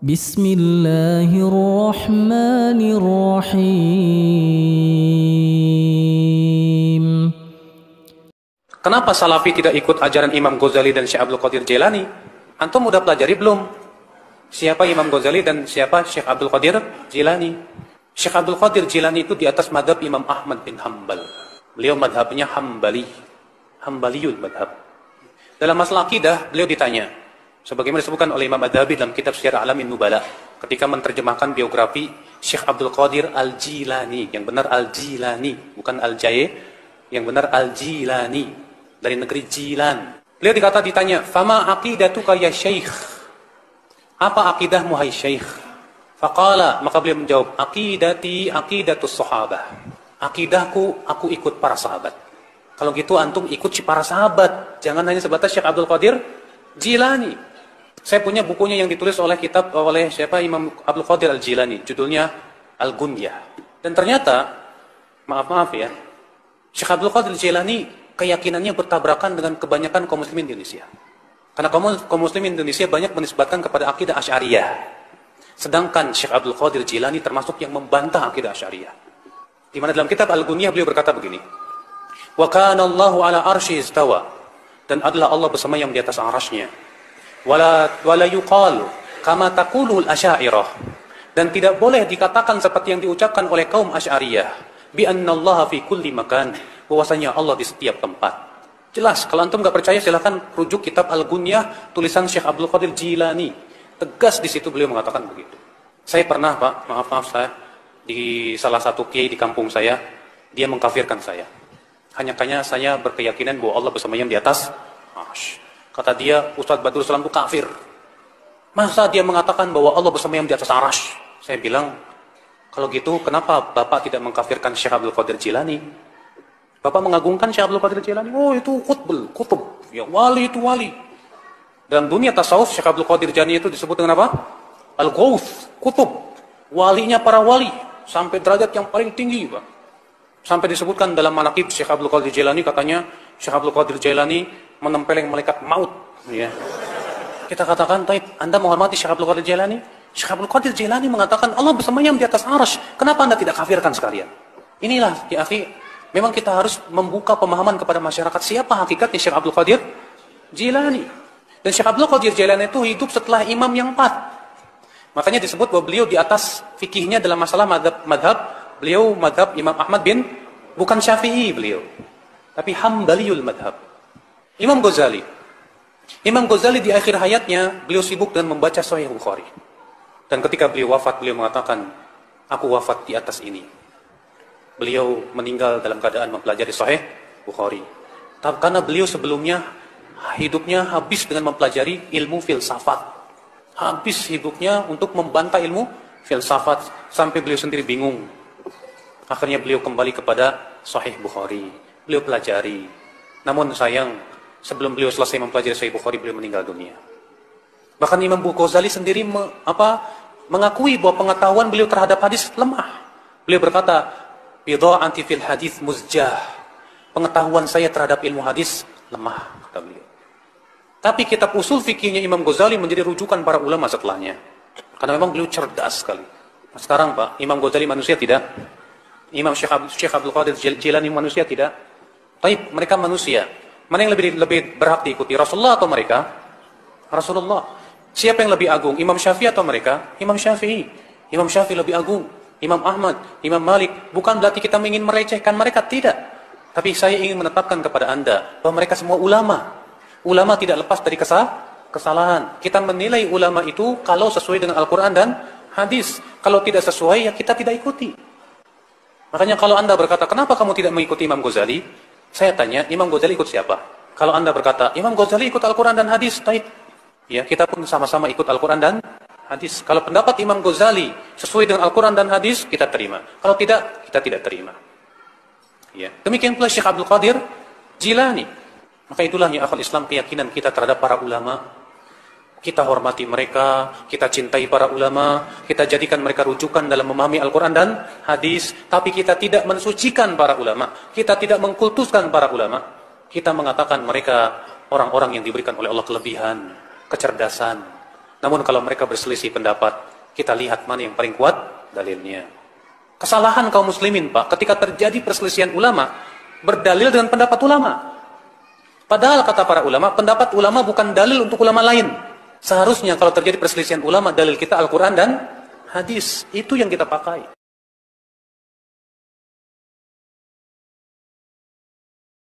Bismillahirrahmanirrahim. Kenapa Salafi tidak ikut ajaran Imam Ghazali dan Syekh Abdul Qadir Jailani? Antum udah pelajari belum? Siapa Imam Ghazali dan siapa Syekh Abdul Qadir Jailani? Syekh Abdul Qadir Jailani itu di atas madhab Imam Ahmad bin Hanbal. Beliau madhabnya Hambali. Hambaliyul madhab. Dalam masalah akidah, beliau ditanya, sebagaimana disebutkan oleh Imam Adzabi dalam kitab Syiar A'lamin Nubala, ketika menerjemahkan biografi Syekh Abdul Qadir Al-Jilani, yang benar Al-Jilani, bukan Al-Jaye, yang benar Al-Jilani, dari negeri Jilan. Beliau ditanya, "Fama aqidatuka ya Syekh?" Apa akidahmu hai Syekh? Faqala, maka beliau menjawab, "Aqidati aqidatus sahabah." Akidahku, aku ikut para sahabat. Kalau gitu antum ikut si para sahabat, jangan hanya sebatas Syekh Abdul Qadir Jilani. Saya punya bukunya yang ditulis oleh siapa, Imam Abdul Qadir Al-Jilani, judulnya Al-Gunyah. Dan ternyata, maaf ya, Syekh Abdul Qadir Jilani keyakinannya bertabrakan dengan kebanyakan kaum muslimin di Indonesia. Karena kaum muslimin di Indonesia banyak menisbatkan kepada akidah Asy'ariyah. Sedangkan Syekh Abdul Qadir Jilani termasuk yang membantah akidah Asy'ariyah. Di mana dalam kitab Al-Gunyah beliau berkata begini, "Wa kana Allahu ala arsy istawa." Dan adalah Allah bersama yang di atas arasy-Nya. Wala yuqal kama taqulul Asy'ariyah. Dan tidak boleh dikatakan seperti yang diucapkan oleh kaum Asy'ariyah, bi annallaha fi kulli makan, bahwasanya Allah di setiap tempat. Jelas, kalau antum enggak percaya silahkan rujuk kitab Al-Gunyah tulisan Syekh Abdul Qadir Jilani. Tegas di situ beliau mengatakan begitu. Saya pernah, Pak, maaf saya di salah satu kiai di kampung saya, dia mengkafirkan saya. Hanya saya berkeyakinan bahwa Allah bersama yang di atas arsy. Kata dia, Ustaz Badrul Salam itu kafir. Masa dia mengatakan bahwa Allah bersama yang di atas arsy? Saya bilang, kalau gitu kenapa Bapak tidak mengkafirkan Syekh Abdul Qadir Jilani? Bapak mengagungkan Syekh Abdul Qadir Jilani. Oh, itu kutub. Ya, wali itu wali. Dalam dunia tasawuf, Syekh Abdul Qadir Jilani itu disebut dengan apa? Al-Ghauth, kutub. Walinya para wali. Sampai derajat yang paling tinggi, Pak. Sampai disebutkan dalam manaqib Syekh Abdul Qadir Jailani, katanya Syekh Abdul Qadir Jailani menempeleng malaikat maut. Ya. Kita katakan, "Taib, Anda menghormati Syekh Abdul Qadir Jailani?" Syekh Abdul Qadir Jailani mengatakan Allah bersamanya di atas arsy. Kenapa Anda tidak kafirkan sekalian? Inilah, ya akhi, memang kita harus membuka pemahaman kepada masyarakat siapa hakikatnya Syekh Abdul Qadir Jailani. Dan Syekh Abdul Qadir Jailani itu hidup setelah imam yang 4. Makanya disebut bahwa beliau di atas fikihnya dalam masalah madhab. Beliau madhab Imam Ahmad bukan Syafi'i beliau, tapi Hambaliyul madhab. Imam Ghazali di akhir hayatnya, beliau sibuk dengan membaca Sahih Bukhari. Dan ketika beliau wafat, beliau mengatakan, "Aku wafat di atas ini." Beliau meninggal dalam keadaan mempelajari Sahih Bukhari. Karena beliau sebelumnya, hidupnya habis dengan mempelajari ilmu filsafat. Habis hidupnya untuk membantah ilmu filsafat, sampai beliau sendiri bingung. Akhirnya beliau kembali kepada Sahih Bukhari. Beliau pelajari. Namun sayang, sebelum beliau selesai mempelajari Sahih Bukhari, beliau meninggal dunia. Bahkan Imam Ghazali sendiri mengakui bahwa pengetahuan beliau terhadap hadis lemah. Beliau berkata, "Bidha'ati fil hadits muzjah." Pengetahuan saya terhadap ilmu hadis lemah, kata beliau. Tapi kitab usul fikihnya Imam Ghazali menjadi rujukan para ulama setelahnya. Karena memang beliau cerdas sekali. Nah, sekarang Pak, Imam Ghazali manusia tidak? Imam Syekh Abdul Qadir Jilani manusia tidak? Taib, mereka manusia. Mana yang lebih berhak diikuti, Rasulullah atau mereka? Rasulullah. Siapa yang lebih agung, Imam Syafi'i atau mereka? Imam Syafi'i. Imam Syafi'i lebih agung. Imam Ahmad, Imam Malik. Bukan berarti kita ingin merecehkan mereka, tidak. Tapi saya ingin menetapkan kepada Anda bahwa mereka semua ulama. Ulama tidak lepas dari kesalahan. Kita menilai ulama itu kalau sesuai dengan Al-Quran dan hadis. Kalau tidak sesuai, ya kita tidak ikuti. Makanya kalau Anda berkata, "Kenapa kamu tidak mengikuti Imam Ghazali?" Saya tanya, Imam Ghazali ikut siapa? Kalau Anda berkata, "Imam Ghazali ikut Al-Quran dan hadis," taib. Ya, kita pun sama-sama ikut Al-Quran dan hadis. Kalau pendapat Imam Ghazali sesuai dengan Al-Quran dan hadis, kita terima. Kalau tidak, kita tidak terima. Ya. Demikian pula Syekh Abdul Qadir Jilani. Maka itulah ya akhwal Islam, keyakinan kita terhadap para ulama. Kita hormati mereka, kita cintai para ulama, kita jadikan mereka rujukan dalam memahami Al-Quran dan hadis. Tapi kita tidak mensucikan para ulama, kita tidak mengkultuskan para ulama. Kita mengatakan mereka orang-orang yang diberikan oleh Allah kelebihan, kecerdasan. Namun kalau mereka berselisih pendapat, kita lihat mana yang paling kuat dalilnya. Kesalahan kaum muslimin, Pak, ketika terjadi perselisihan ulama, berdalil dengan pendapat ulama. Padahal kata para ulama, pendapat ulama bukan dalil untuk ulama lain. Seharusnya kalau terjadi perselisihan ulama, dalil kita Al-Quran dan hadis. Itu yang kita pakai.